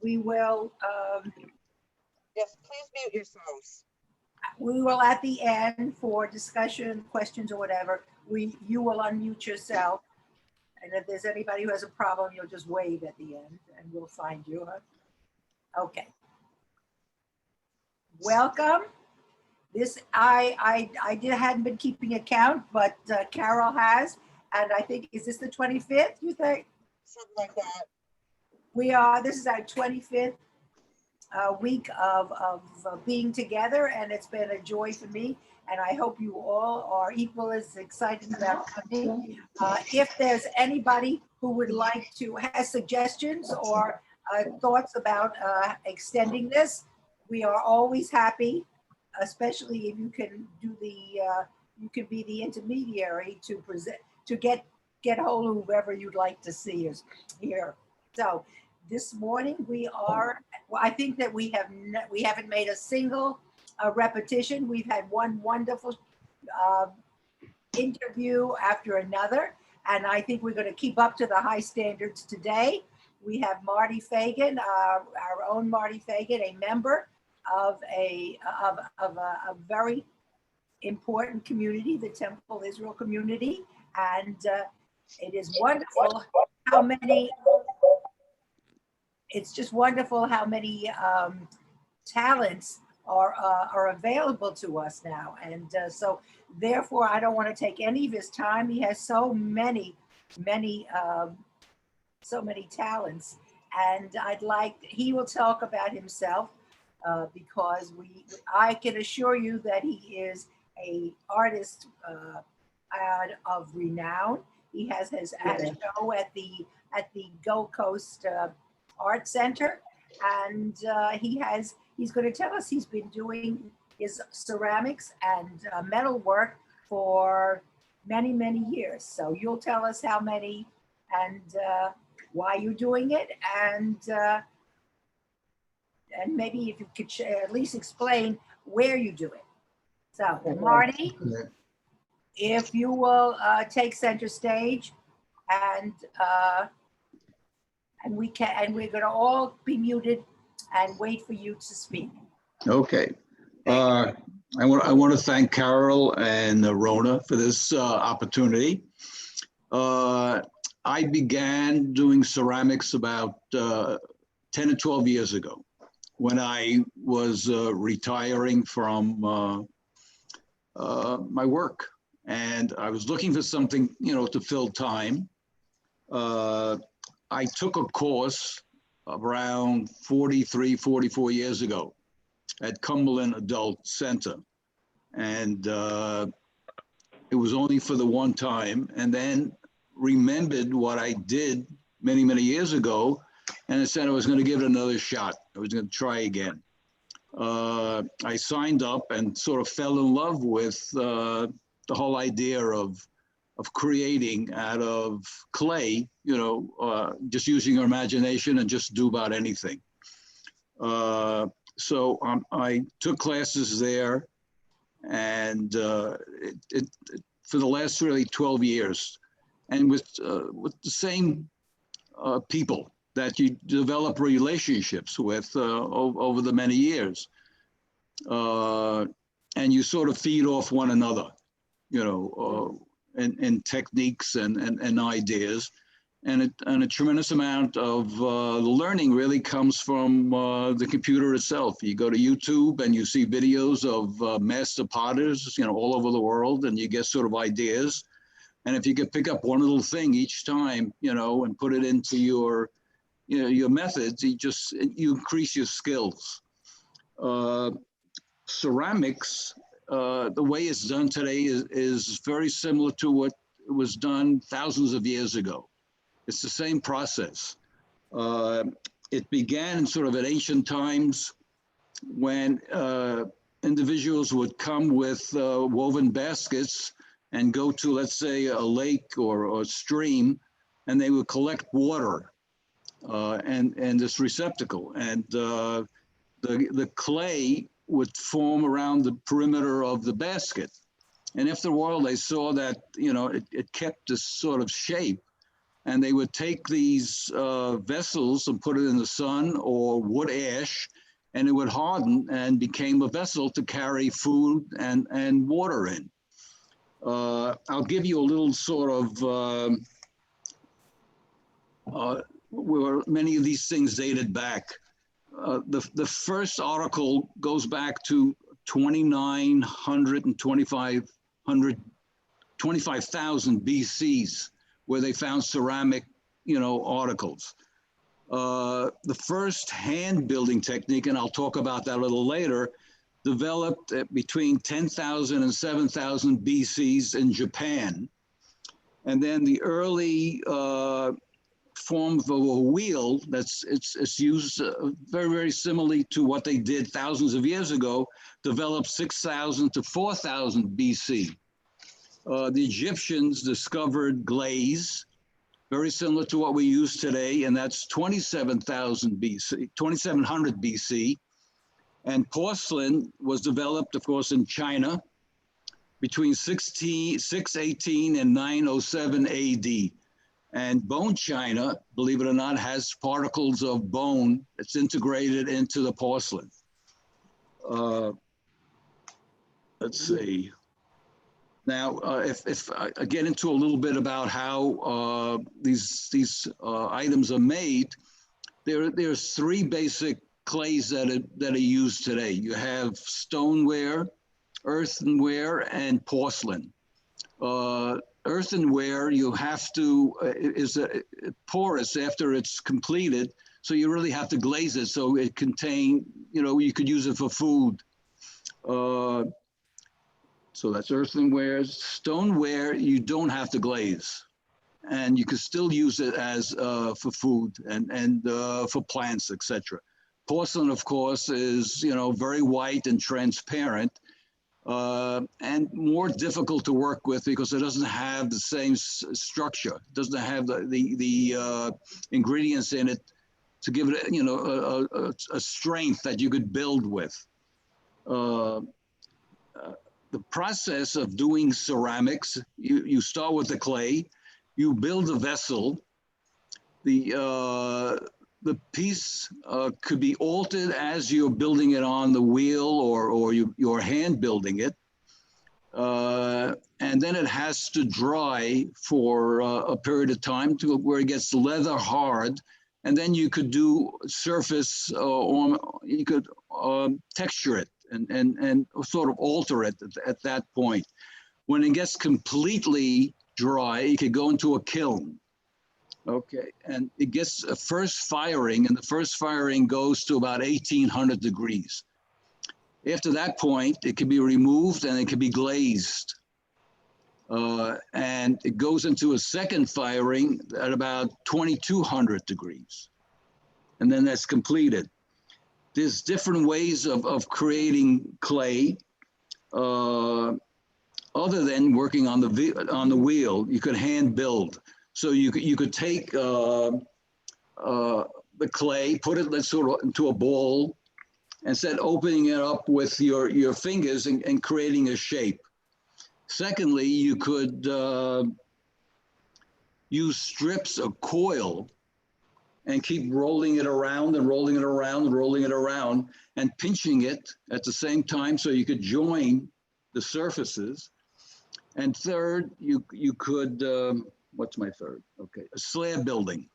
We will, Yes, please mute yourselves. we will at the end for discussion, questions or whatever, you will unmute yourself. And if there's anybody who has a problem, you'll just wave at the end and we'll find you. Huh? Okay. Welcome. This, hadn't been keeping account, but Carol has. And I think, is this the 25th, you think? Something like that. This is our 25th week of being together, and it's been a joy for me. And I hope you all are equal as excited about me. If there's anybody who would like to have suggestions or thoughts about extending this, we are always happy, especially if you can do you can be the intermediary to present, to get hold of whoever you'd like to see us here. So this morning I think that we haven't made a single repetition. We've had one wonderful interview after another, and I think we're going to keep up to the high standards today. We have Marty Fagin, our own Marty Fagin, a member of a very important community, the Temple Israel community, and it is wonderful how many. It's just wonderful how many talents are available to us now, and so therefore I don't want to take any of his time. He has so many talents, and he will talk about himself because I can assure you that he is a artist of renown. He has his show at the Gold Coast Art Center, and he's going to tell us he's been doing his ceramics and metal work for many years. So you'll tell us how many and why you're doing it, and maybe if you could at least explain where you do it. So Marty, if you will take center stage, and we're going to all be muted and wait for you to speak. Okay. I want to thank Carol and Rona for this opportunity. I began doing ceramics about 10 or 12 years ago when I was retiring from my work, and I was looking for something, to fill time. I took a course around 43, 44 years ago at Cumberland Adult Center. And it was only for the one time, and then remembered what I did many years ago, and I said I was going to give it another shot. I was going to try again. I signed up and sort of fell in love with the whole idea of creating out of clay, just using your imagination and just do about anything. So I took classes there, and for the last really 12 years, and with the same people that you develop relationships with over the many years, and you sort of feed off one another, and techniques and ideas. And a tremendous amount of the learning really comes from the computer itself. You go to YouTube and you see videos of master potters, all over the world, and you get sort of ideas. And if you could pick up one little thing each time, and put it into your methods, you increase your skills. Ceramics, the way it's done today is very similar to what was done thousands of years ago. It's the same process. It began in sort of at ancient times when individuals would come with woven baskets and go to, let's say, a lake or a stream, and they would collect water and this receptacle. And the clay would form around the perimeter of the basket. And after a while, they saw that, it kept this sort of shape. And they would take these vessels and put it in the sun or wood ash, and it would harden and became a vessel to carry food and water in. I'll give you a little sort of where many of these things dated back. The first article goes back to 2,900 and 25,000 BCs, where they found ceramic, articles. The first hand building technique, and I'll talk about that a little later, developed between 10,000 and 7,000 BCs in Japan. And then the early form of a wheel it's used very, very similarly to what they did thousands of years ago, developed 6,000 to 4,000 BC. The Egyptians discovered glaze, very similar to what we use today, and that's 27,000 BC, 2,700 BC. And porcelain was developed, of course, in China between 618 and 907 AD. And bone china, believe it or not, has particles of bone that's integrated into the porcelain. Let's see. Now, if I get into a little bit about how these items are made, there's three basic clays that are used today. You have stoneware, earthenware, and porcelain. Earthenware, you have to, is porous after it's completed, so you really have to glaze it so it contain, you could use it for food. So that's earthenware. Stoneware, you don't have to glaze, and you can still use it as for food and for plants, etc. Porcelain, of course, is very white and transparent, and more difficult to work with because it doesn't have the same structure. It doesn't have the ingredients in it to give it a strength that you could build with. The process of doing ceramics, you start with the clay, you build a vessel. The piece could be altered as you're building it on the wheel or you're hand building it. And then it has to dry for a period of time to where it gets leather hard. And then you could do surface or you could texture it and sort of alter it at that point. When it gets completely dry, it could go into a kiln. Okay, and it gets a first firing, and the first firing goes to about 1,800 degrees. After that point, it can be removed and it can be glazed. And it goes into a second firing at about 2,200 degrees. And then that's completed. There's different ways of creating clay. Other than working on the wheel, you could hand build. So you could take the clay, put it sort of into a bowl, and start opening it up with your fingers and creating a shape. Secondly, you could use strips of coil and keep rolling it around and rolling it around and rolling it around and pinching it at the same time so you could join the surfaces. And third, you could, what's my third? Okay, a slab building.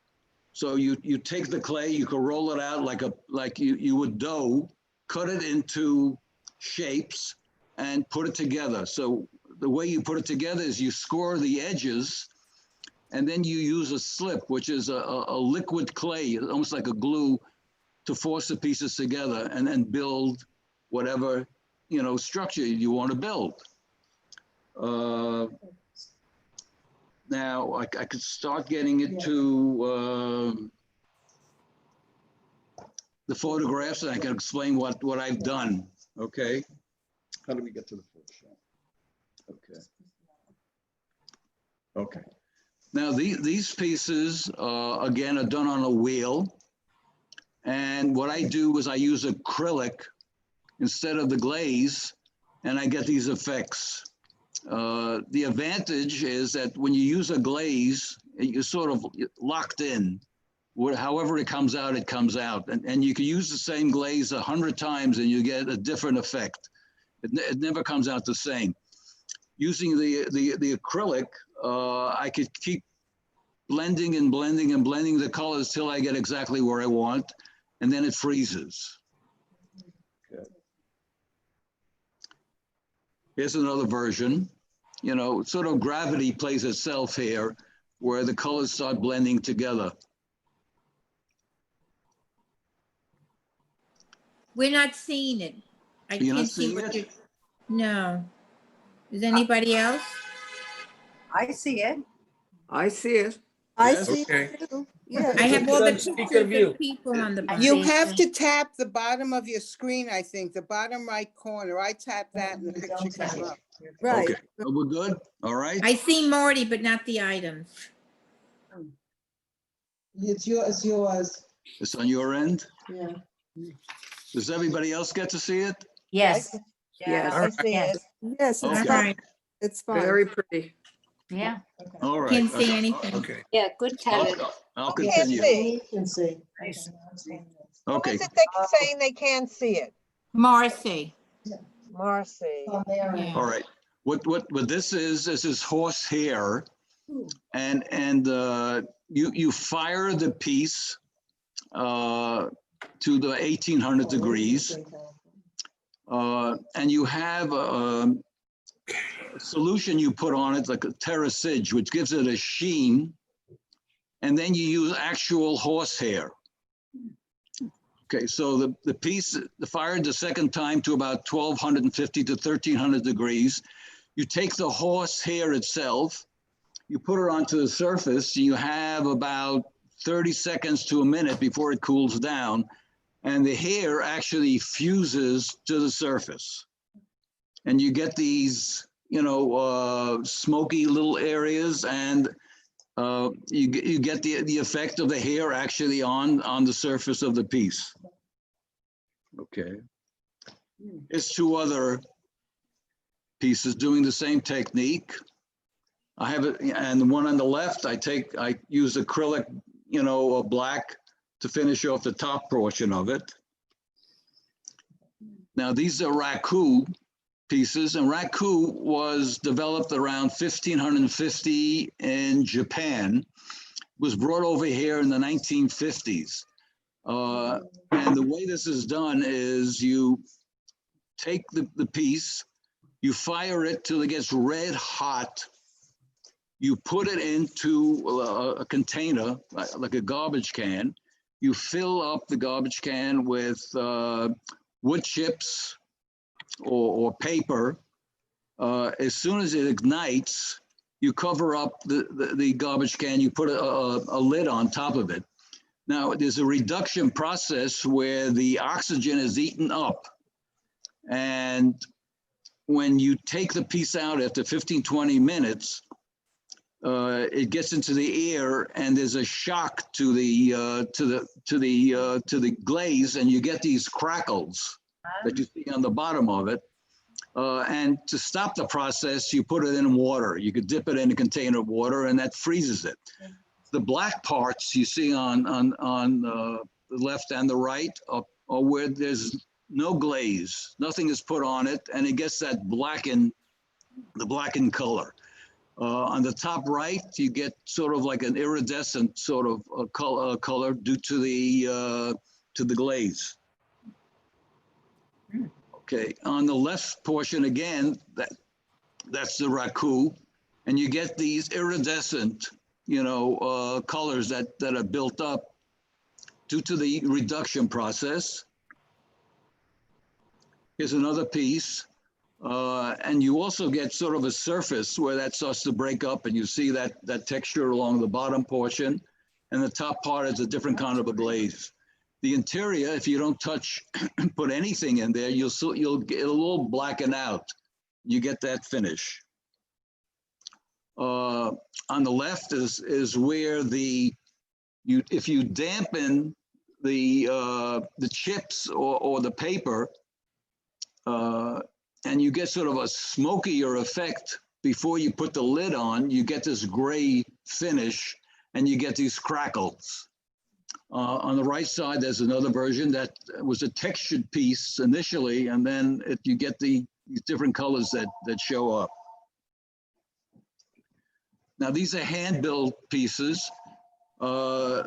So you take the clay, you could roll it out like you would dough, cut it into shapes and put it together. So the way you put it together is you score the edges and then you use a slip, which is a liquid clay, almost like a glue, to force the pieces together and then build whatever, structure you want to build. Now I could start getting into the photographs, and I can explain what I've done. Okay. How do we get to the first shot? Okay. Okay. Now these pieces again are done on a wheel, and what I do is I use acrylic instead of the glaze, and I get these effects. The advantage is that when you use a glaze, you're sort of locked in. However it comes out, it comes out. And you can use the same glaze 100 times and you get a different effect. It never comes out the same. Using the acrylic, I could keep blending and blending and blending the colors till I get exactly where I want, and then it freezes. Okay. Here's another version. You know, sort of gravity plays itself here, where the colors start blending together. We're not seeing it. I You're not can't see seeing what it? you. No. Is anybody else? I see it. I see it. I Yes? see Okay. it too. Yeah. I have all the Speaker pictures view. of people on the bottom. You have to tap the bottom of your screen, I think, the bottom right corner. I tapped that and the picture came up. Right. Okay, we're good? All right? I see Marty, but not the items. It's yours. It's on your end? Yeah. Does everybody else get to see it? Yes, Yes. I see Yes. it. Yes, All Okay. it's fine. right. It's fine. Very pretty. yeah. All right. Can't see anything. Okay. Yeah, good talent. I'll Who can't continue. see? You can see. Who Okay, is it that's saying they can't see it? Marcy. Marcy. Oh, Mary. Yeah. all right. What this is horse hair. And you fire the piece to the 1800 degrees. And you have a solution you put on it, like a terracid, which gives it a sheen. And then you use actual horsehair. Okay, so the piece fired the second time to about 1250 to 1300 degrees. You take the horsehair itself, you put it onto the surface, you have about 30 seconds to a minute before it cools down. And the hair actually fuses to the surface. And you get these, you know, smoky little areas, and you get the effect of the hair actually on the surface of the piece. Okay. Here's two other pieces doing the same technique. I have it, and the one on the left, I use acrylic, you know, black to finish off the top portion of it. Now these are raku pieces, and raku was developed around 1550 in Japan, was brought over here in the 1950s. And the way this is done is you take the piece, you fire it till it gets red hot. You put it into a container, like a garbage can. You fill up the garbage can with wood chips or paper. As soon as it ignites, you cover up the garbage can, you put a lid on top of it. Now, there's a reduction process where the oxygen is eaten up. And when you take the piece out after 15, 20 minutes, it gets into the air, and there's a shock to the glaze, and you get these crackles that you see on the bottom of it. And to stop the process, you put it in water. You could dip it in a container of water, and that freezes it. The black parts you see on the left and the right are where there's no glaze, nothing is put on it, and it gets that blackened color. On the top right, you get sort of like an iridescent sort of color due to the glaze. Okay, on the left portion again, that's the raku, and you get these iridescent, you know, colors that are built up due to the reduction process. Here's another piece. And you also get sort of a surface where that starts to break up, and you see that texture along the bottom portion, and the top part is a different kind of a glaze. The interior, if you don't put anything in there, you'll get a little blacken out. You get that finish. On the left is where if you dampen the chips or the paper, and you get sort of a smokier effect before you put the lid on, you get this gray finish. and you get these crackles. On the right side, there's another version that was a textured piece initially, and then you get these different colors that show up. Now, these are hand-built pieces. The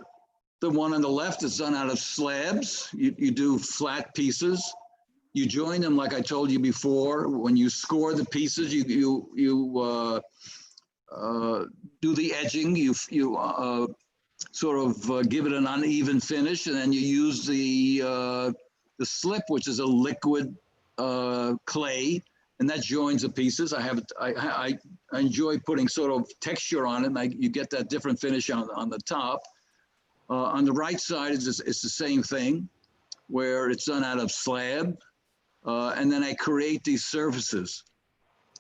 one on the left is done out of slabs. You do flat pieces. You join them, like I told you before. When you score the pieces, you do the edging. You sort of give it an uneven finish, and then you use the slip, which is a liquid clay, and that joins the pieces. I enjoy putting sort of texture on it, and you get that different finish on the top. On the right side, it's the same thing, where it's done out of slab, and then I create these surfaces.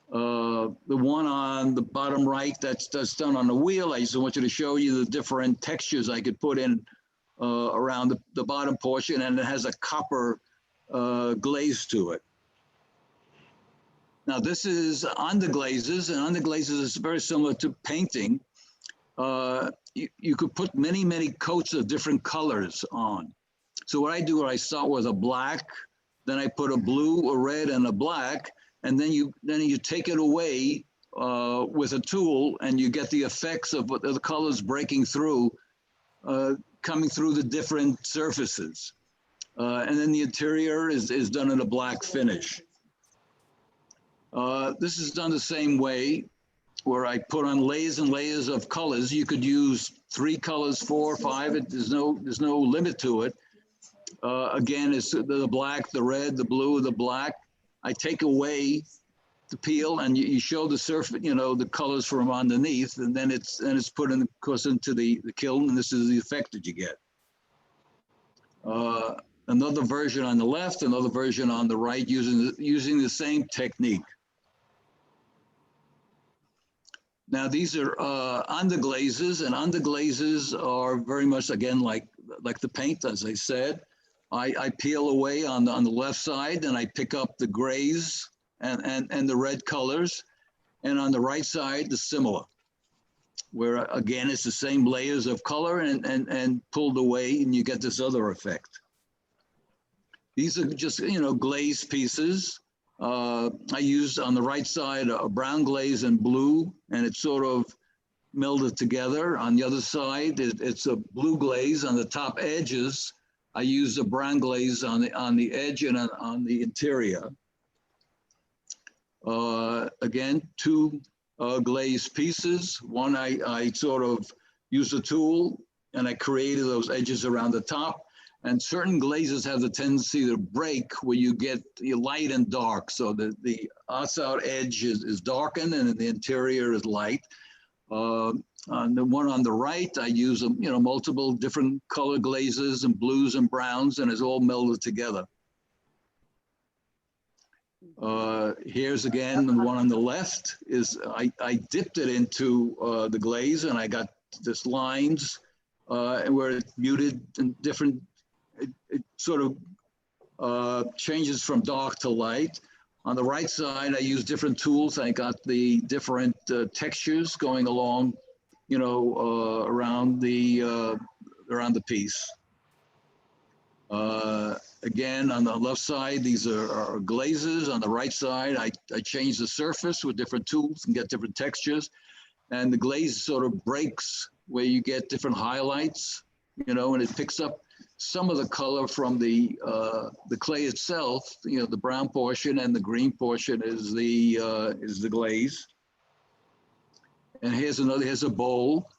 The one on the bottom right, that's done on the wheel. I just want you to show you the different textures I could put in around the bottom portion, and it has a copper glaze to it. Now, this is underglazes, and underglazes is very similar to painting. You could put many, many coats of different colors on. So what I do, I start with a black, then I put a blue, a red, and a black, and then you take it away with a tool, and you get the effects of the colors breaking through, coming through the different surfaces. And then the interior is done in a black finish. This is done the same way, where I put on layers and layers of colors. You could use 3 colors, 4 or 5. There's no limit to it. Again, it's the black, the red, the blue, the black. I take away the peel, and you show the surface, the colors from underneath, and then it's put in, of course, into the kiln, and this is the effect that you get. Another version on the left, another version on the right, using the same technique. Now, these are underglazes, and underglazes are very much, again, like the paint, as I said. I peel away on the left side, and I pick up the grays and the red colors. And on the right side, the similar, where, again, it's the same layers of color and pulled away, and you get this other effect. These are just, glazed pieces. I used on the right side a brown glaze and blue, and it's sort of melded together. On the other side, it's a blue glaze on the top edges. I used a brown glaze on the edge and on the interior. Again, 2 glazed pieces. One, I sort of used a tool, and I created those edges around the top. And certain glazes have the tendency to break, where you get light and dark. So the outside edge is darkened, and the interior is light. On the one on the right, I use multiple different color glazes and blues and browns, and it's all melded together. Here's again the one on the left. Is I dipped it into the glaze, and I got this lines where it's muted and different. It sort of changes from dark to light. On the right side, I use different tools. I got the different textures going along, around the piece. Again, on the left side, these are glazes. On the right side, I change the surface with different tools and get different textures. And the glaze sort of breaks where you get different highlights, and it picks up some of the color from the clay itself. The brown portion and the green portion is the glaze. And here's a bowl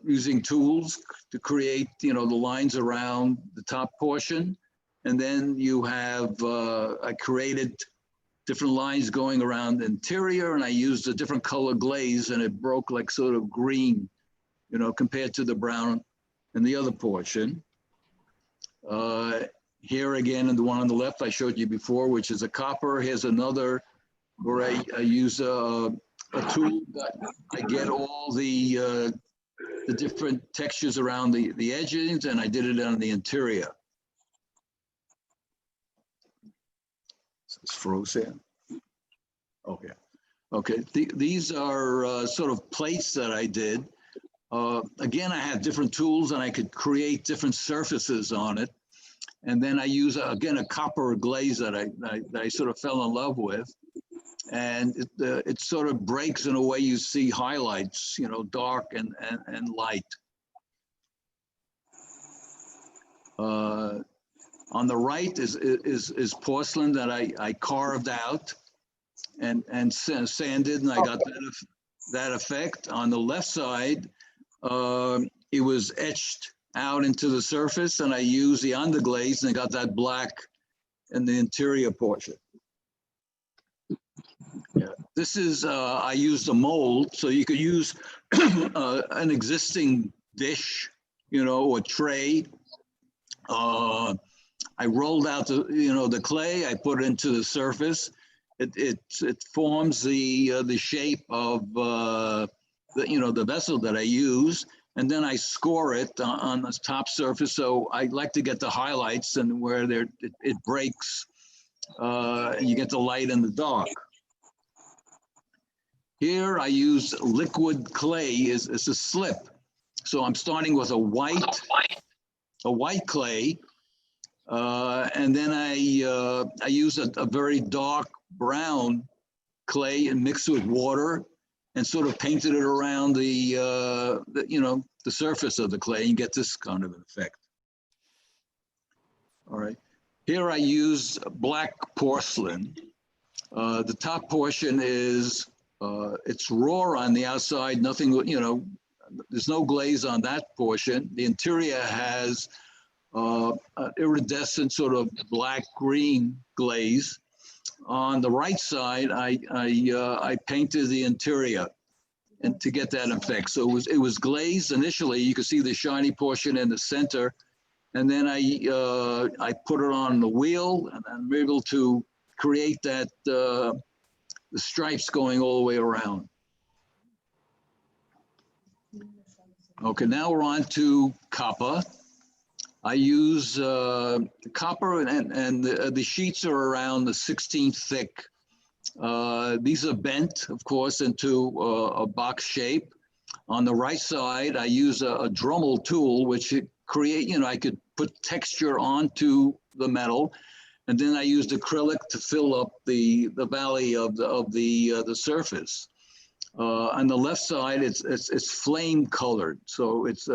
using tools to create the lines around the top portion, and then you have I created different lines going around the interior, and I used a different color glaze, and it broke like sort of green, compared to the brown and the other portion. Here again, and the one on the left I showed you before, which is a copper. Here's another where I use a tool that I get all the different textures around the edges, and I did it on the interior. It's froze here. Okay. These are sort of plates that I did. Again, I had different tools and I could create different surfaces on it. And then I use, again, a copper glaze that I sort of fell in love with. And it sort of breaks in a way you see highlights, you know, dark and light. On the right is porcelain that I carved out and sanded, and I got that effect. On the left side, it was etched out into the surface, and I used the underglaze, and I got that black in the interior portion. Yeah, this is, I used a mold, so you could use an existing dish, you know, or tray. I rolled out the clay, I put it into the surface. It forms the shape of the vessel that I use, and then I score it on the top surface. So I like to get the highlights and where it breaks, and you get the light and the dark. Here I use liquid clay as a slip. So I'm starting with a white clay, and then I use a very dark brown clay and mix it with water and sort of painted it around the surface of the clay and get this kind of an effect. All right. Here I use black porcelain. The top portion is, it's raw on the outside, nothing, there's no glaze on that portion. The interior has iridescent sort of black-green glaze. On the right side, I painted the interior and to get that effect. So it was glazed initially. You could see the shiny portion in the center, and then I put it on the wheel, and I'm able to create that the stripes going all the way around. Okay, now we're on to copper. I use copper, and the sheets are around the 16 thick. These are bent, of course, into a box shape. On the right side, I use a Dremel tool, which I could put texture onto the metal, and then I used acrylic to fill up the valley of the surface. On the left side, it's flame colored, so it's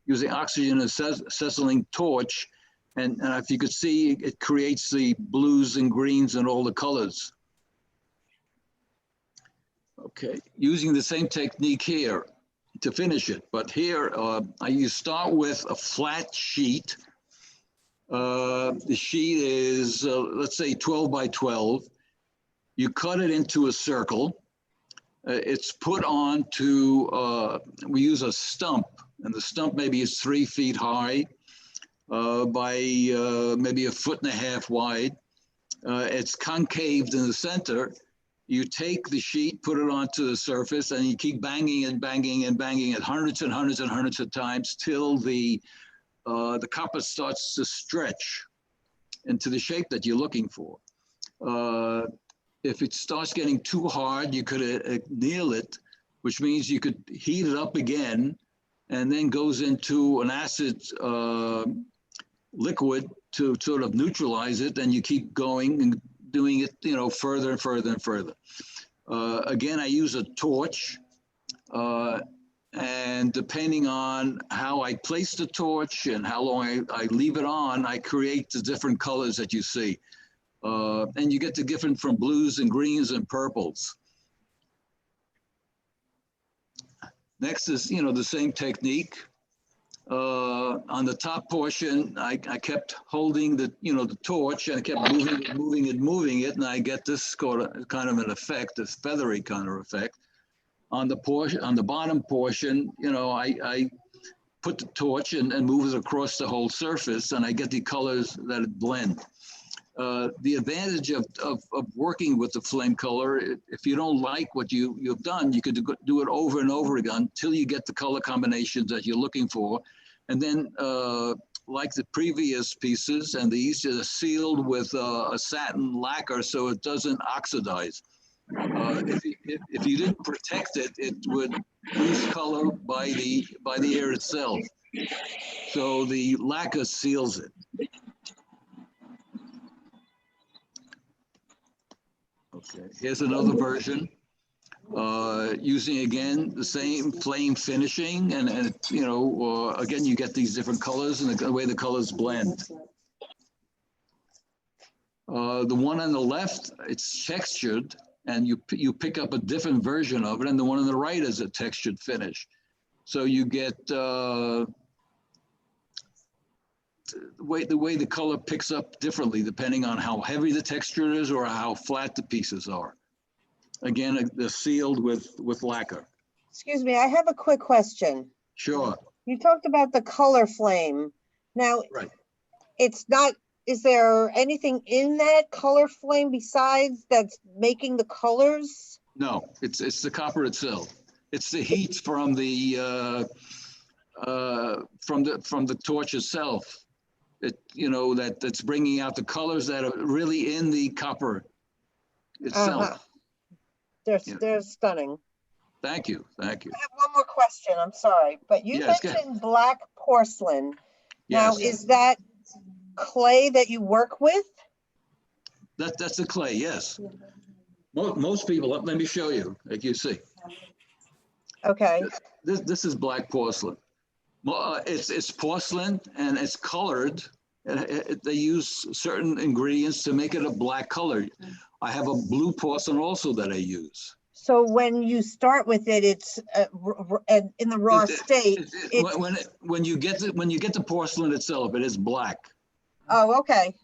using oxygen acetylene torch, and if you could see, it creates the blues and greens and all the colors. Okay, using the same technique here to finish it, but here you start with a flat sheet. The sheet is, let's say 12 by 12. You cut it into a circle. It's put onto, we use a stump, and the stump maybe is 3 feet high by maybe 1.5 feet wide. It's concaved in the center. You take the sheet, put it onto the surface, and you keep banging and banging and banging it hundreds and hundreds and hundreds of times till the copper starts to stretch into the shape that you're looking for. If it starts getting too hard, you could anneal it, which means you could heat it up again, and then goes into an acid liquid to sort of neutralize it, and you keep going and doing it, further and further and further. Again, I use a torch, and depending on how I place the torch and how long I leave it on, I create the different colors that you see. And you get the different from blues and greens and purples. Next is, the same technique. On the top portion, I kept holding the torch, and I kept moving it, and I get this kind of an effect, this feathery kind of effect. On the bottom portion, I put the torch and move it across the whole surface, and I get the colors that blend. The advantage of working with the flame color, if you don't like what you've done, you could do it over and over again until you get the color combinations that you're looking for. And then, like the previous pieces, and these are sealed with a satin lacquer so it doesn't oxidize. If you didn't protect it, it would loose color by the air itself. So the lacquer seals it. Okay, here's another version. Using again the same flame finishing, and you know, again you get these different colors and the way the colors blend. The one on the left, it's textured, and you pick up a different version of it, and the one on the right is a textured finish. So you get the way the color picks up differently depending on how heavy the texture is or how flat the pieces are. Again, they're sealed with lacquer. Excuse me, I have a quick question. Sure. You talked about the color flame. Now, Right. it's not, is there anything in that color flame besides that's making the colors? No, it's the copper itself. It's the heat from the torch itself. You know, that's bringing out the colors that are really in the copper itself. Uh-huh. Yeah. They're stunning. Thank you. I have one more question, I'm sorry, but you Yes, go ahead. mentioned black porcelain. Now, Yes, is that clay that you work with? that's the clay. Yes. Most people. Let me show you. Like you see, Okay, this is black porcelain. It's porcelain and it's colored. They use certain ingredients to make it a black color. I have a blue porcelain also that I use. so when you start with it, it's in the raw state. When you get the porcelain itself, it is black. Oh, okay.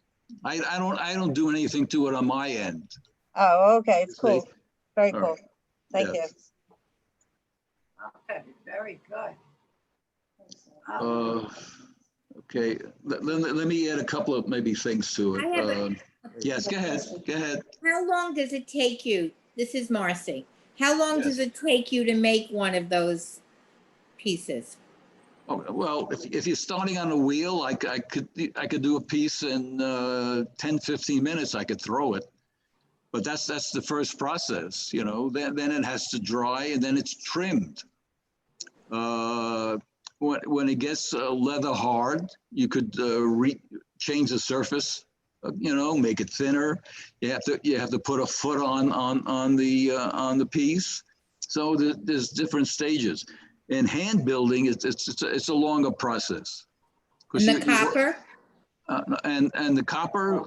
I don't do anything to it on my end. Oh, okay, it's See? cool. Very All cool. right. Thank you. Yes. Okay, very good. Okay, let me add a couple of maybe things to I have it. Yes, go ahead. How long does it take you? This is Marcy. How long does Yes. it take you to make one of those pieces? Oh, well, if you're starting on a wheel, I could do a piece in 10, 15 minutes. I could throw it, but that's the first process, you know. Then it has to dry and then it's trimmed. When it gets leather hard, you could change the surface, you know, make it thinner. You have to put a foot on the piece. So there's different stages. In hand building, it's a longer process. And the copper? And the copper,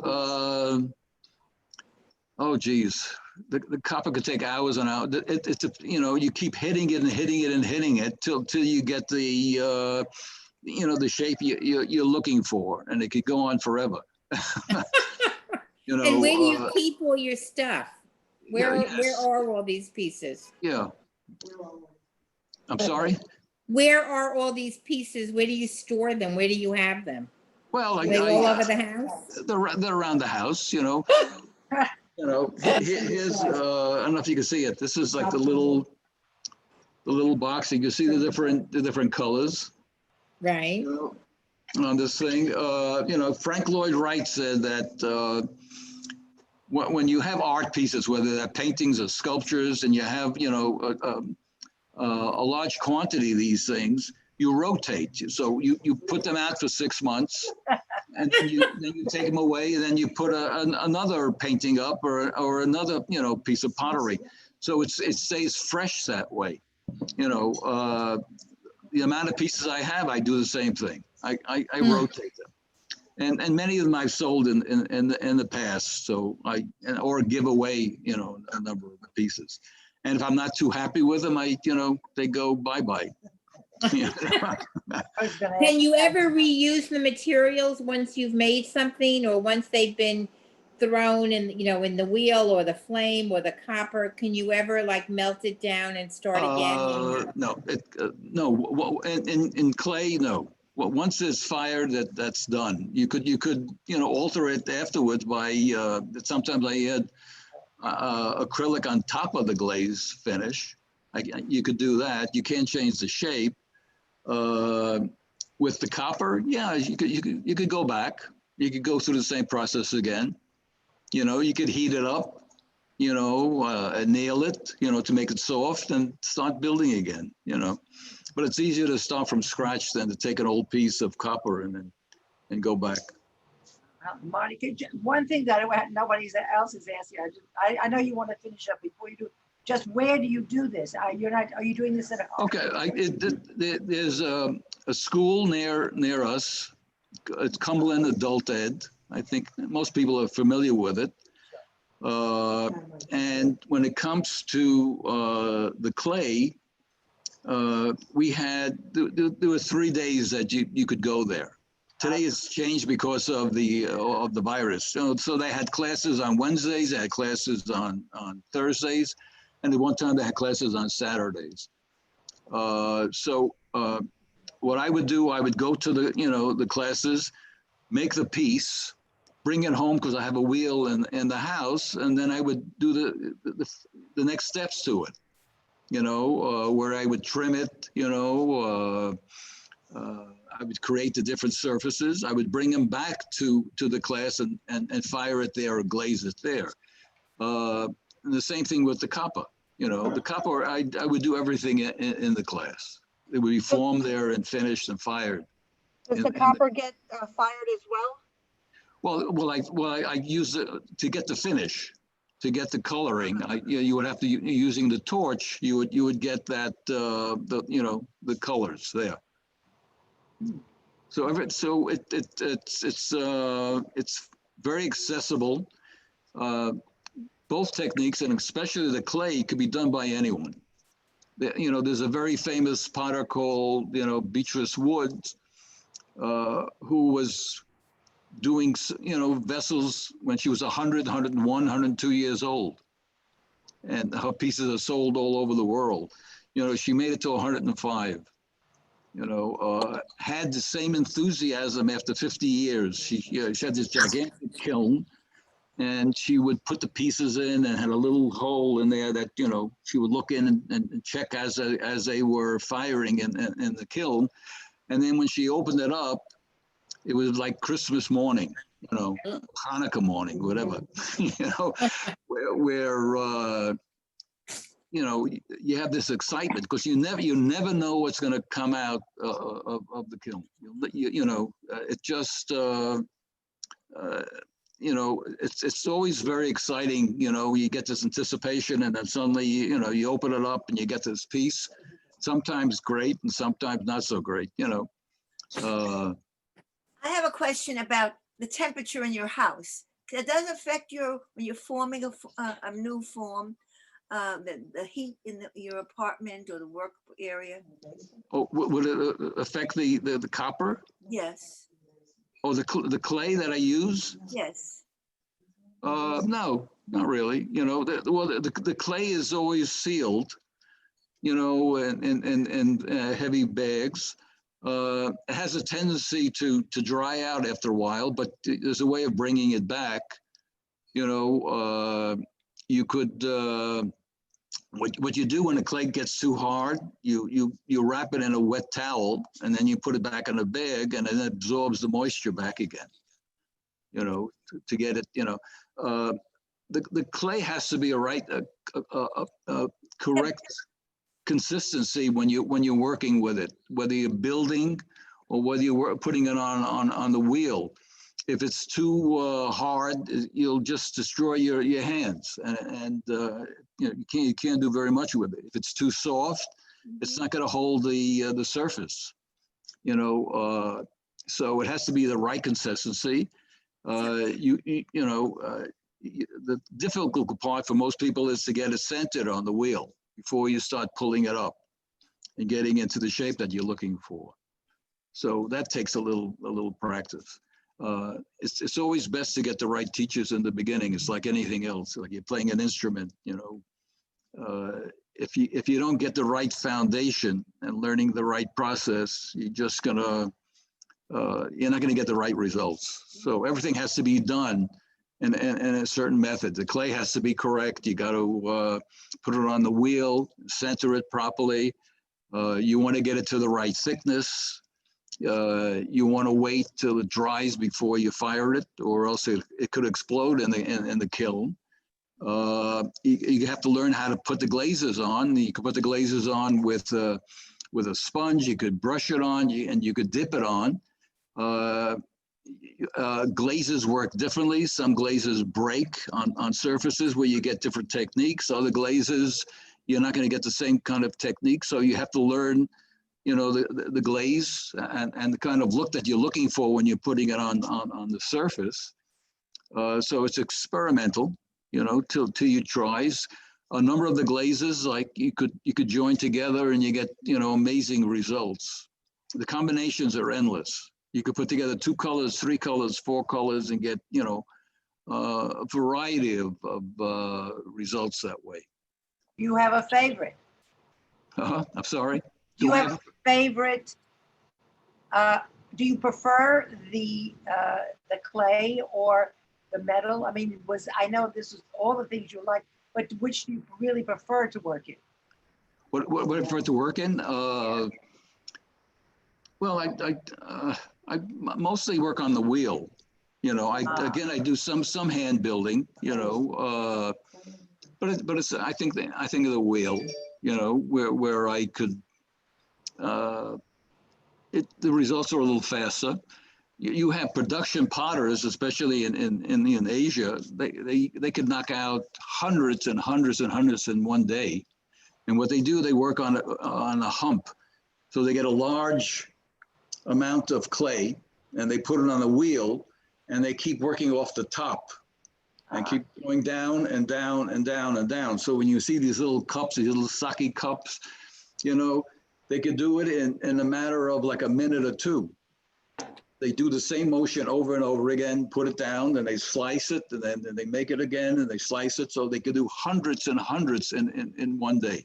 oh geez, the copper could take hours and hours. You know, you keep hitting it and hitting it and hitting it till you get the you know, the shape you're looking for, and it could go on forever. You know. And where do you keep all your stuff? Where yes. are all these pieces? Yeah. I'm sorry. Where are all these pieces? Where do you store them? Where do you have them? Well, Are they all over the house? they're around the house, you know. You know, here's I don't know if you can see it. This is like the little box. You can see the different colors. Right. You know, on this thing. You know, Frank Lloyd Wright said that when you have art pieces, whether they're paintings or sculptures, and you have, you know, a large quantity of these things, you rotate. So you put them out for 6 months, and then you take them away, and then you put another painting up or another, you know, piece of pottery. So it stays fresh that way. You know, the amount of pieces I have, I do the same thing. I rotate them, and many of them I've sold in the past. So or give away, you know, a number of pieces. And if I'm not too happy with them, you know, they go bye-bye. Can you ever reuse the materials once you've made something, or once they've been thrown in, you know, in the wheel or the flame or the copper? Can you ever like melt it down and start again? No, no. In clay, no. Well, once it's fired, that's done. You could, you know, alter it afterwards by. Sometimes I add acrylic on top of the glaze finish. You could do that. You can't change the shape. With the copper, yeah, you could go back. You could go through the same process again. You know, you could heat it up nail it, to make it soft and start building again. But it's easier to start from scratch than to take an old piece of copper and go back. Monica, one thing that nobody else is asking, I know you want to finish up before you do. Just where do you do this? Are you doing this at home? Okay, there's a school near us. It's Cumberland Adult Ed. I think most people are familiar with it. And when it comes to the clay, there were 3 days that you could go there. Today it's changed because of the virus. So they had classes on Wednesdays, they had classes on Thursdays, and at one time they had classes on Saturdays. So what I would do, I would go to the classes, make the piece, bring it home because I have a wheel in the house, and then I would do the next steps to it. Where I would trim it, I would create the different surfaces. I would bring them back to the class and fire it there or glaze it there. And the same thing with the copper. The copper, I would do everything in the class. It would be formed there and finished and fired. Does the copper get fired as well? Well, I use it to get the finish. To get the coloring, you would have to using the torch. You would get that the colors there. So it's very accessible. Both techniques, and especially the clay, could be done by anyone. There's a very famous potter called Beatrice Woods, who was doing vessels when she was 100, 101, 102 years old, and her pieces are sold all over the world. She made it to 105. Had the same enthusiasm after 50 years. She had this gigantic kiln, and she would put the pieces in and had a little hole in there that she would look in and check as they were firing in the kiln. And then when she opened it up, it was like Christmas morning, Hanukkah morning, whatever, where you have this excitement because you never know what's going to come out of the kiln. It just, it's always very exciting. You get this anticipation, and then suddenly, you open it up and you get this piece. Sometimes great and sometimes not so great. I have a question about the temperature in your house. It does affect when you're forming a new form, the heat in your apartment or the work area? Oh, would it affect the copper? Yes. Oh, the clay that I use? Yes. No, not really. The clay is always sealed, in heavy bags. It has a tendency to dry out after a while, but there's a way of bringing it back. You could, what you do when the clay gets too hard, you wrap it in a wet towel, and then you put it back in a bag, and then it absorbs the moisture back again, to get it, the clay has to be a correct consistency when you're working with it, whether you're building or whether you're putting it on the wheel. If it's too hard, you'll just destroy your hands, and you can't do very much with it. If it's too soft, it's not going to hold the surface. So it has to be the right consistency. The difficult part for most people is to get it centered on the wheel before you start pulling it up and getting into the shape that you're looking for. So that takes a little practice. It's always best to get the right teachers in the beginning. It's like anything else, like you're playing an instrument, if you don't get the right foundation and learning the right process, you're not gonna get the right results. So everything has to be done in a certain method. The clay has to be correct. You got to put it on the wheel, center it properly. You want to get it to the right thickness. You want to wait till it dries before you fire it, or else it could explode in the kiln. You have to learn how to put the glazes on. You can put the glazes on with a sponge. You could brush it on, and you could dip it on. Glazes work differently. Some glazes break on surfaces where you get different techniques. Other glazes, you're not going to get the same kind of technique. So you have to learn, the glaze and the kind of look that you're looking for when you're putting it on the surface. So it's experimental, till you tries. A number of the glazes, like you could join together and you get, amazing results. The combinations are endless. You could put together 2 colors, 3 colors, 4 colors, and get, a variety of results that way. You have a favorite? I'm sorry. Do you have a favorite? Do you prefer the clay or the metal? I mean, I know this is all the things you like, but which do you really prefer to work in? What I prefer to work in? Well, I mostly work on the wheel. I do some hand building. But it's I think of the wheel. Where I could. The results are a little faster. You have production potters, especially in Asia. They could knock out hundreds and hundreds and hundreds in one day. And what they do, they work on a hump. So they get a large amount of clay and they put it on a wheel and they keep working off the top and keep going down and down and down and down. So when you see these little cups, these little sake cups, they could do it in a matter of like a minute or two. They do the same motion over and over again, put it down, then they slice it, and then they make it again, and they slice it. So they could do hundreds and hundreds in one day.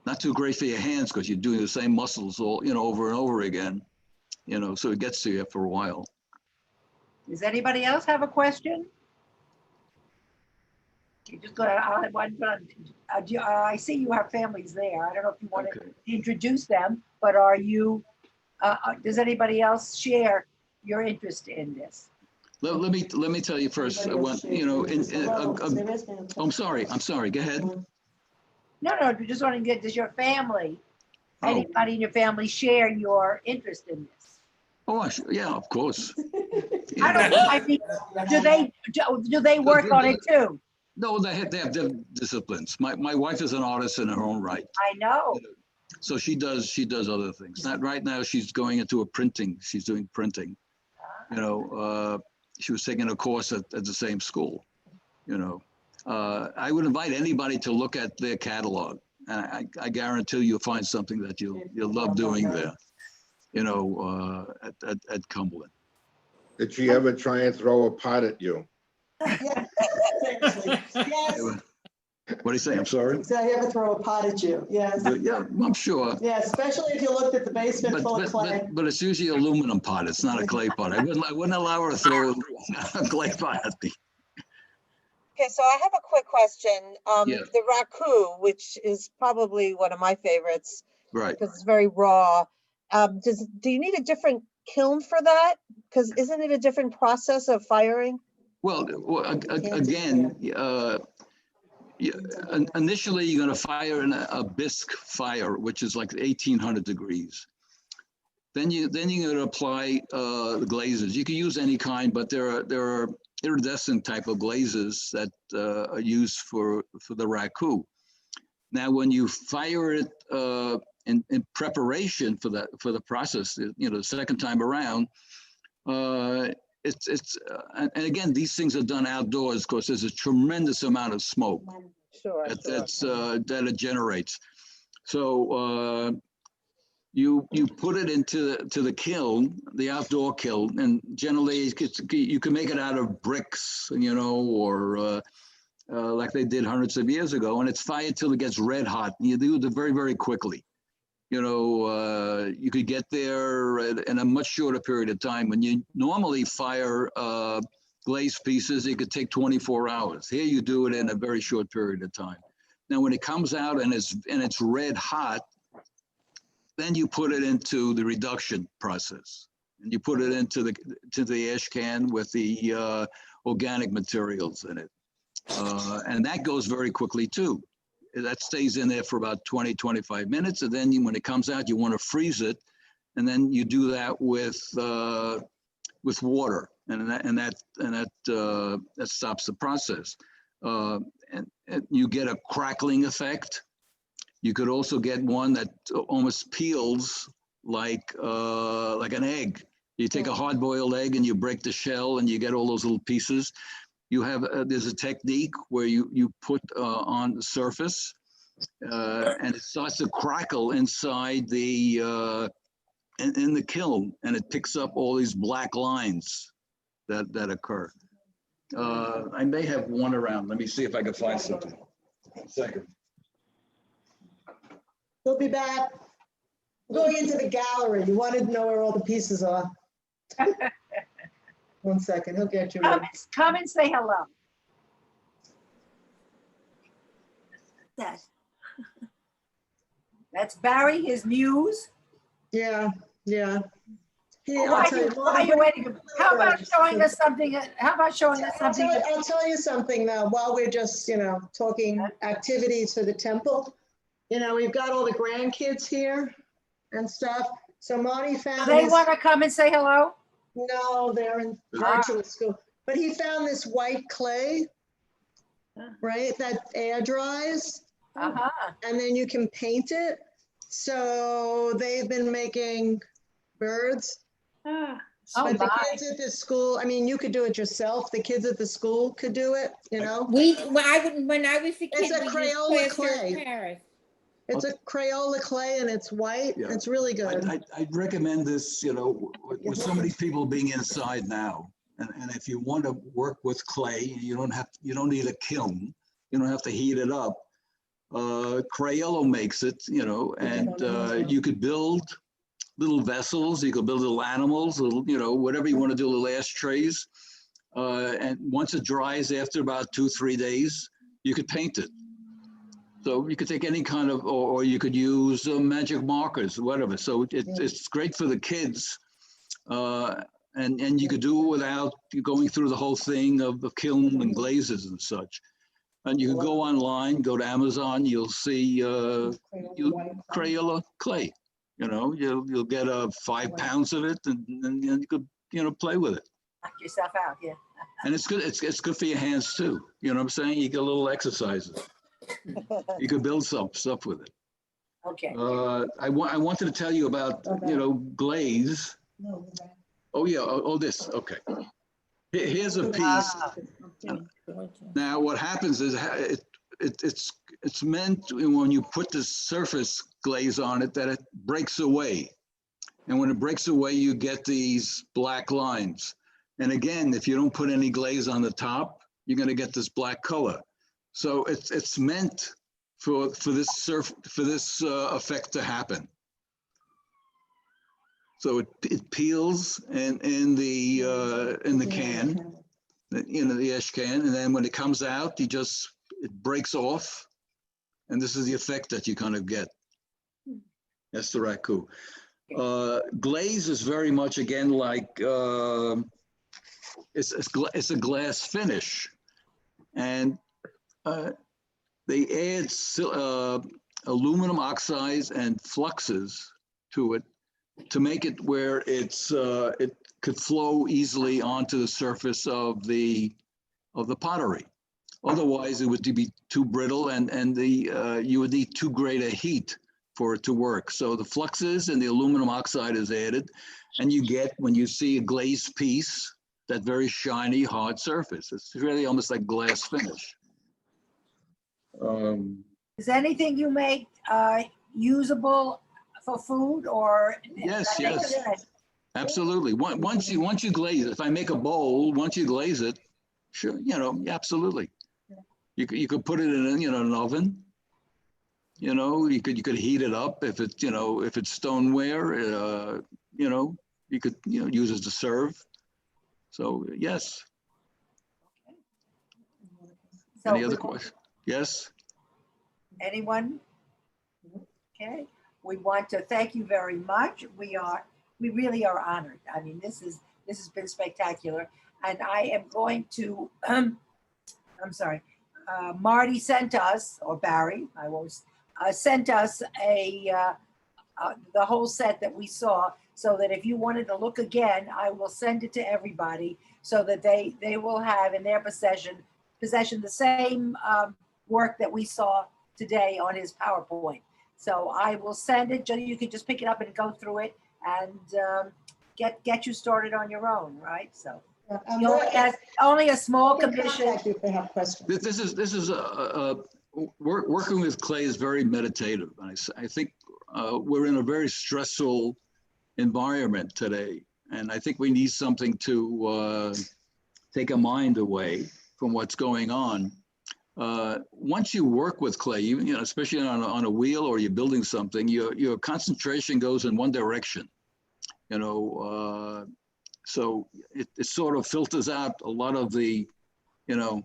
Not too great for your hands because you're doing the same muscles all, over and over again, so it gets to you after a while. Does anybody else have a question? You just go. I see you have families there. I don't know if you want to introduce them, but are you? Does anybody else share your interest in this? Let me tell you first. I'm sorry. Go ahead. No. Just want to get. Does your family, anybody in your family, share your interest in this? Oh, yeah, of course. I don't. I mean, do they work on it too? No, they have different disciplines. My wife is an artist in her own right. I know. So she does other things. Not right now. She's going into a printing. She's doing printing. She was taking a course at the same school. I would invite anybody to look at their catalog. I guarantee you'll find something that you'll love doing there. At Cumberland. Did she ever try and throw a pot at you? Yes. What do you say? I'm sorry. So I ever throw a pot at you? Yes. Yeah, I'm sure. Yeah, especially if you looked at the basement full of clay. But it's usually an aluminum pot. It's not a clay pot. I wouldn't allow her to throw a clay pot at me. Okay, so I have a quick question. Yeah. The raku, which is probably one of my favorites, Right. because it's very raw. Do you need a different kiln for that? Because isn't it a different process of firing? Well, again, initially you're going to fire in a bisque fire, which is like 1800 degrees. Then you're going to apply the glazes. You can use any kind, but there are iridescent type of glazes that are used for the raku. Now, when you fire it in preparation for the process, the second time around, and again, these things are done outdoors because there's a tremendous amount of smoke that it generates. So you put it into the kiln, the outdoor kiln, and generally you can make it out of bricks, or like they did hundreds of years ago, and it's fired till it gets red hot. And you do it very, very quickly. You could get there in a much shorter period of time. When you normally fire glazed pieces, it could take 24 hours. Here you do it in a very short period of time. Now, when it comes out and it's red hot, then you put it into the reduction process. and you put it into the ash can with the organic materials in it. And that goes very quickly too. That stays in there for about 20, 25 minutes. And then when it comes out, you want to freeze it. And then you do that with water, and that stops the process. And you get a crackling effect. You could also get one that almost peels like an egg. You take a hard-boiled egg and you break the shell and you get all those little pieces. You have there's a technique where you put on the surface and it starts to crackle inside the in the kiln, and it picks up all these black lines that occur. I may have one around. Let me see if I can find something. 1 second. He'll be back. Going into the gallery. You wanted to know where all the pieces are. 1 second, he'll get you. Come and say hello. That. That's Barry, his muse. Yeah, yeah. Why are you waiting? How about showing us something? How about showing us something? I'll tell you something now, while we're just, talking activities for the temple. We've got all the grandkids here and stuff. So Monty Do found they this. want to come and say hello? No, they're in virtual school. But he found this white clay, right, that air dries. And then you can paint it. So they've been making birds. But the kids at the school, you could do it yourself. The kids at the school could do it, When I was a kid, It's a we used Crayola plaster of clay. Paris. It's a Crayola clay and it's white. Yeah. It's really good. I'd recommend this, with so many people being inside now. And if you want to work with clay, you don't need a kiln. You don't have to heat it up. Crayola makes it, and you could build little vessels. You could build little animals, whatever you want to do, little ashtrays. And once it dries after about 2-3 days, you could paint it. So you could take any kind of, or you could use magic markers, whatever. So it's great for the kids. And you could do it without going through the whole thing of the kiln and glazes and such. And you can go online, go to Amazon, you'll see Crayola clay. You'll get 5 pounds of it, and you could play with it. Knock yourself out, yeah. And it's good. It's good for your hands too. You know what I'm saying? You get a little exercises. You could build some stuff with it. Okay. I wanted to tell you about glaze. Oh yeah. Oh this. Okay. Here's a piece. Now what happens is it's meant when you put the surface glaze on it that it breaks away, and when it breaks away you get these black lines. And again, if you don't put any glaze on the top, you're going to get this black color. So it's meant for this effect to happen. So it peels in the can, the ash can, and then when it comes out, it breaks off, and this is the effect that you kind of get. That's the raku. Glaze is very much again like it's a glass finish, and they add aluminum oxides and fluxes to it to make it where it could flow easily onto the surface of the pottery. Otherwise, it would be too brittle, and you would need too great a heat for it to work. So the fluxes and the aluminum oxide is added, and you get, when you see a glazed piece, that very shiny, hard surface. It's really almost like glass finish. Is anything you make usable for food or? Yes, absolutely. Once you glaze it, if I make a bowl, once you glaze it, sure, absolutely. You could put it in an oven. You could heat it up if it's stoneware. You could use it to serve. So yes. Any other questions? Yes. Anyone? Okay. We want to thank you very much. We are we really are honored. I mean, this has been spectacular. And I am going to, I'm sorry, Marty sent us, or Barry, I was, sent us the whole set that we saw, so that if you wanted to look again, I will send it to everybody so that they will have in their possession the same work that we saw today on his PowerPoint. So I will send it, you can just pick it up and go through it and get you started on your own, right? So he only has only a small commission. Contact you if they have questions. This is working with clay is very meditative. I think we're in a very stressful environment today, and I think we need something to take a mind away from what's going on. Once you work with clay, you know, especially on a wheel or you're building something, your concentration goes in one direction. You know, so it sort of filters out a lot of the, you know,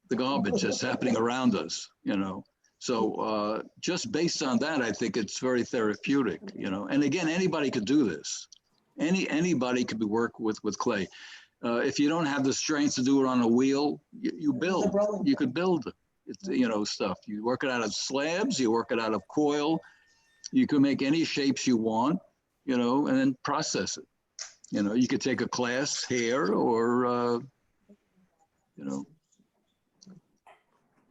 the garbage that's happening around us. You know, so just based on that, I think it's very therapeutic. You know, and again, anybody could do this. Anybody could work with clay. If you don't have the strength to do it on a wheel, you build. You could build, you know, stuff. You work it out of slabs. You work it out of coil. You can make any shapes you want, you know, and then process it. You know, you could take a class here, or you know.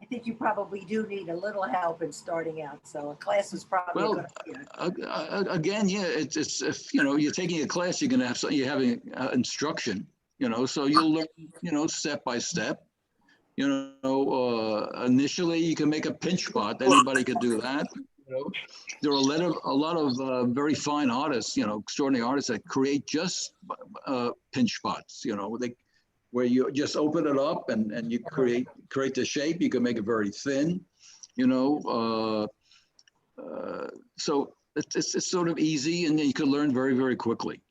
I think you probably do need a little help in starting out. So a class is probably a good idea. Again, yeah, it's if you know you're taking a class, you're gonna have you're having instruction. You know, so you'll learn, you know, step by step. You know, initially you can make a pinch pot. Anybody could do that. You know, there are a lot of very fine artists, you know, extraordinary artists that create just pinch pots. You know, where you just open it up and you create the shape. You can make it very thin. You know, so it's sort of easy, and you can learn very, very quickly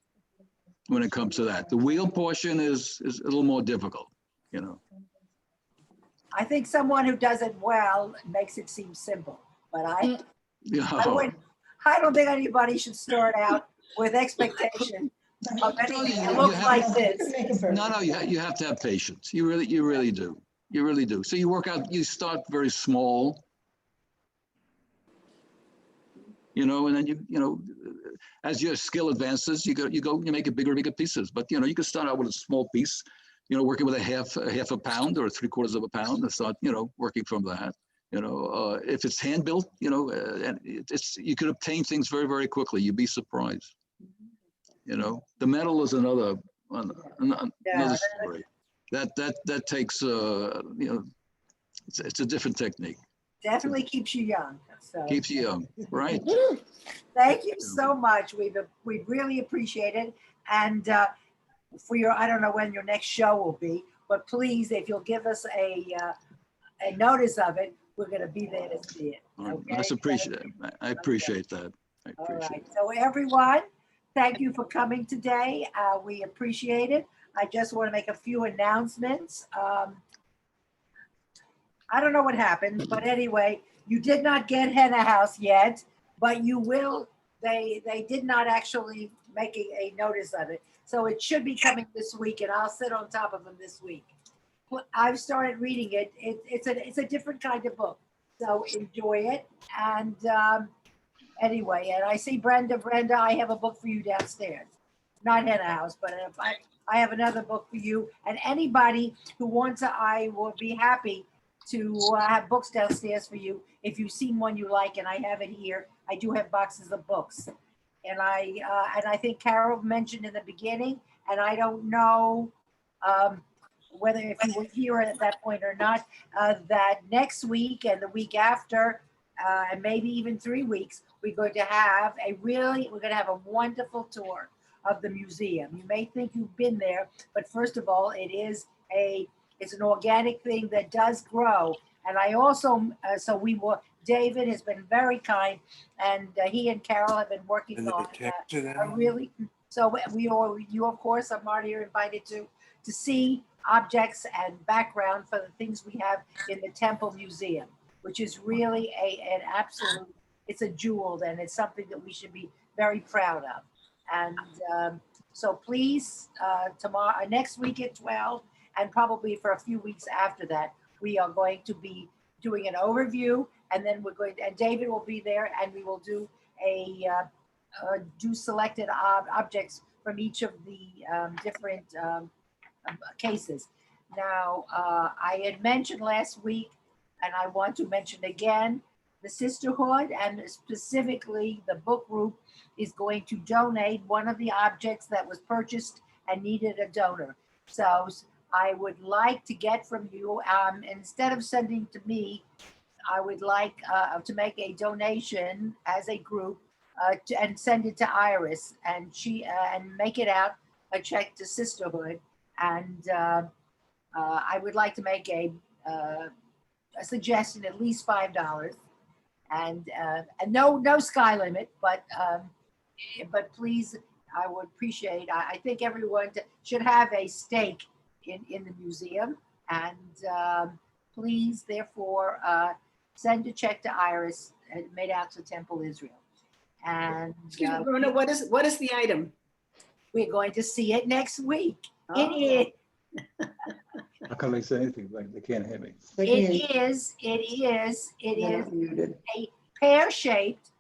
when it comes to that. The wheel portion is a little more difficult, you know. I think someone who does it well makes it seem simple, but I don't think anybody should start out with expectation of anything that looks like this. No, you have to have patience. You really do. You really do. So you start very small, you know, and then you know, as your skill advances, you make it bigger and bigger pieces. But you know, you can start out with a small piece, you know, working with a half a pound or 3/4 of a pound, and start, you know, working from that. You know, if it's hand built, you know, and you could obtain things very, very quickly. You'd be surprised. You know, the metal is another story. That takes you know, it's a different technique. Definitely keeps you young. So. Keeps you young, right? Thank you so much. We really appreciate it. And for your, I don't know when your next show will be, but please, if you'll give us a notice of it, we're going to be there to see it. Okay? That's appreciated. I appreciate that. All right. So everyone, thank you for coming today. We appreciate it. I just want to make a few announcements. I don't know what happened, but anyway, you did not get Henna House yet, but you will. They did not actually make a notice of it. So it should be coming this week, and I'll sit on top of them this week. I've started reading it. It's a different kind of book, so enjoy it. And anyway, and I see Brenda, I have a book for you downstairs. Not Henna House, but I have another book for you. And anybody who wants it, I will be happy to have books downstairs for you. If you've seen one you like, and I have it here, I do have boxes of books. And I think Carol mentioned in the beginning, and I don't know whether if you were here at that point or not, that next week and the week after, and maybe even 3 weeks, we're going to have a wonderful tour of the museum. You may think you've been there, but first of all, it's an organic thing that does grow. And I also, David has been very kind, and he and Carol have been working on you of course, Marty, are invited to see objects and background for the things we have in the Temple Museum, which is really an absolute, it's a jewel, and it's something that we should be very proud of. And so please, tomorrow, next week at 12, and probably for a few weeks after that, we are going to be doing an overview, and then we're going to, and David will be there, and we will do do selected objects from each of the different cases. Now, I had mentioned last week, and I want to mention again, the sisterhood, and specifically the book group, is going to donate one of the objects that was purchased and needed a donor. So I would like to get from you, instead of sending to me, I would like to make a donation as a group and send it to Iris, and she and make it out a check to Sisterhood. And I would like to make a suggestion, at least $5, and no sky limit, but please, I would appreciate. I think everyone should have a stake in the museum, and please, therefore, send a check to Iris and made out to Temple Israel. And Excuse me, Rona, what is the item? we're going to see it next week. Oh. It is. How come they say anything like they can't hear me? It is Muted. a pear-shaped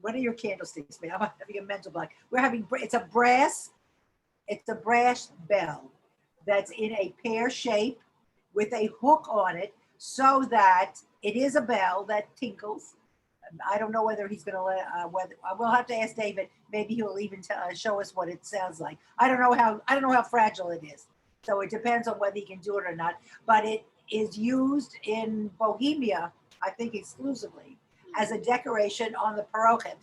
what are your candlesticks, man? I'm having a mental block. It's a brass bell that's in a pear shape with a hook on it, so that it is a bell that tinkles. I don't know whether he's going to let, we'll have to ask David. Maybe he'll even show us what it sounds like. I don't know how fragile it is. So it depends on whether he can do it or not. But it is used in Bohemia, I think exclusively, as a decoration on the parochet.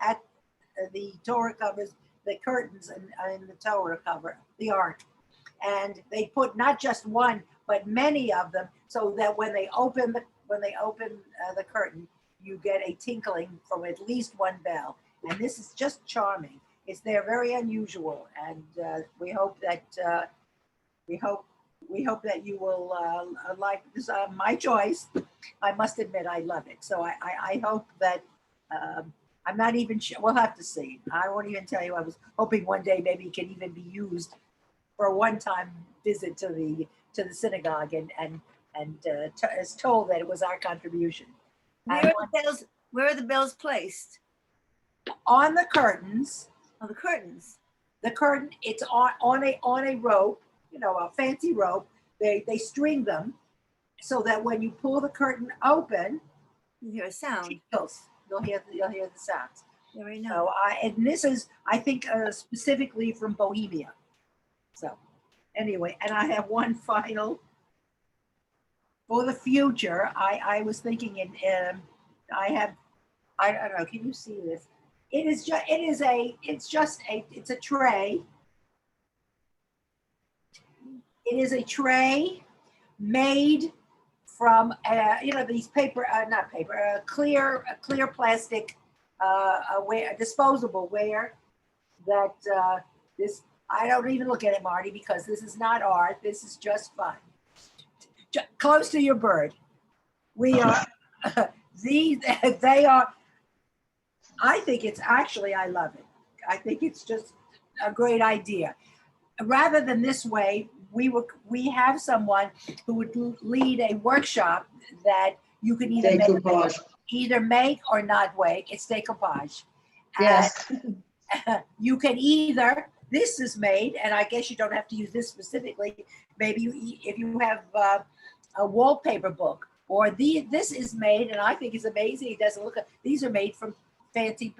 At the Torah covers, the curtains and the Torah cover, the ark. And they put not just one, but many of them, so that when they open the curtain, you get a tinkling from at least one bell. And this is just charming. They're very unusual, and we hope that you will like this. My choice. I must admit, I love it. So I hope that I'm not even sure. We'll have to see. I won't even tell you. I was hoping one day maybe it can even be used for a one-time visit to the synagogue, and is told that it was our contribution. Where are the bells placed? On the curtains. On the curtains. The curtain, it's on a rope, a fancy rope. They string them so that when you pull the curtain open, you hear a sound. You'll hear the sounds. Very nice. So and this is, I think, specifically from Bohemia. So anyway, and I have one final for the future. I was thinking I don't know. Can you see this? It's a tray. It is a tray made from these clear plastic disposable ware that this. I don't even look at it, Marty, because this is not art. This is just fun. Close to your bird. We are. They are. I think it's actually, I love it. I think it's just a great idea. Rather than this way, we have someone who would lead a workshop that you can either make or not make. It's decoupage. Yes. You can either, this is made, and I guess you don't have to use this specifically. Maybe if you have a wallpaper book, or this is made, and I think it's amazing. It doesn't look. These are made from fancy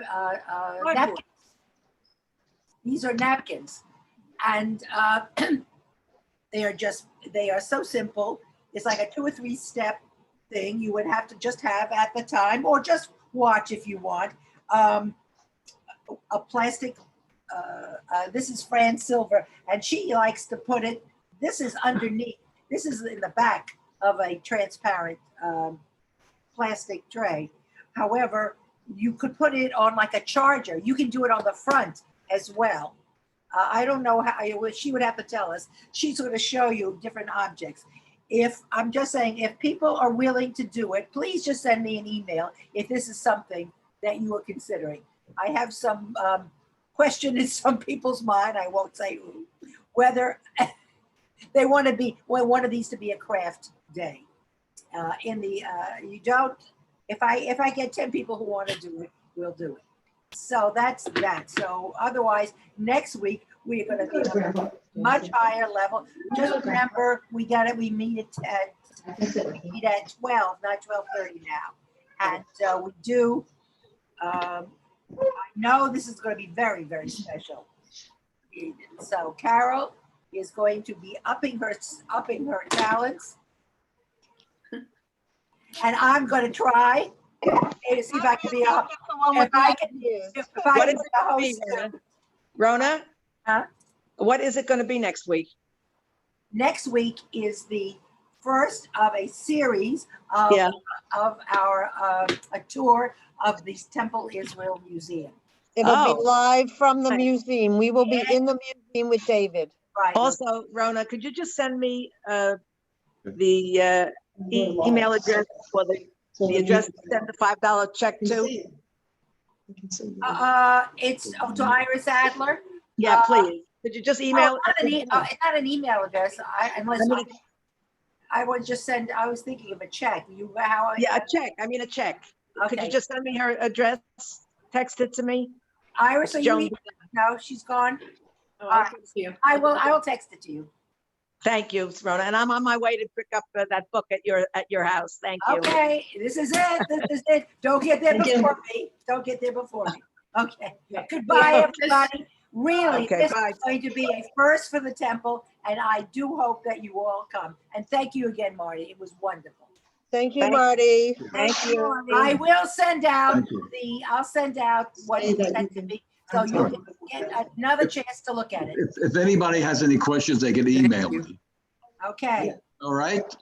napkins. These are napkins, and they are so simple. It's like a 2 or 3 step thing. You would have to just have at the time, or just watch if you want. A plastic. This is Fran Silver, and she likes to put it. This is underneath. This is in the back of a transparent plastic tray. However, you could put it on like a charger. You can do it on the front as well. I don't know how, she would have to tell us. She's going to show you different objects. I'm just saying, if people are willing to do it, please just send me an email if this is something that you are considering. I have some question in some people's mind, I won't say who, whether they want one of these to be a craft day. You don't, if I get 10 people who want to do it, we'll do it. So that's that. So otherwise, next week, we're going to be on a much higher level. Just remember, we meet at 12, not 12:30 now. And we do, I know this is going to be very, very special. So Carol is going to be upping her talents. And I'm going to try to see if I can be up. If I can be the host too. Rona? Huh? What is it going to be next week? Next week is the first of a series of our a tour of the Temple Israel Museum. It'll be live from the museum. We will be in the museum with David. Right. Also, Rona, could you just send me the email address for the address to send the $5 check to? It's to Iris Adler. Yeah, please. Could you just email it? It's not an email address. I would just send. I was thinking of a check. A check. I mean a check. Okay. Could you just send me her address? Text it to me. Iris, are you? No, she's gone. I will text it to you. Thank you, Rona. And I'm on my way to pick up that book at your house. Thank you. Okay, this is it. This is it. Don't get there before me. Don't get there before me. Okay. Goodbye, everybody. Really, this is going to be a first for the temple, and I do hope that you all come. And thank you again, Marty. It was wonderful. Thank you, Marty. Thank you. I will send out I'll send out what you sent to me, so you can get another chance to look at it. If anybody has any questions, they can email me. Okay. All right?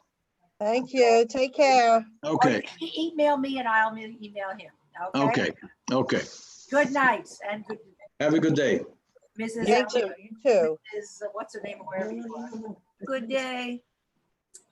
Thank you. Take care. Okay. Email me and I'll email him. Okay. Okay. Good night and good. Have a good day. Mrs. You too. What's her name? Wherever you are. Good day.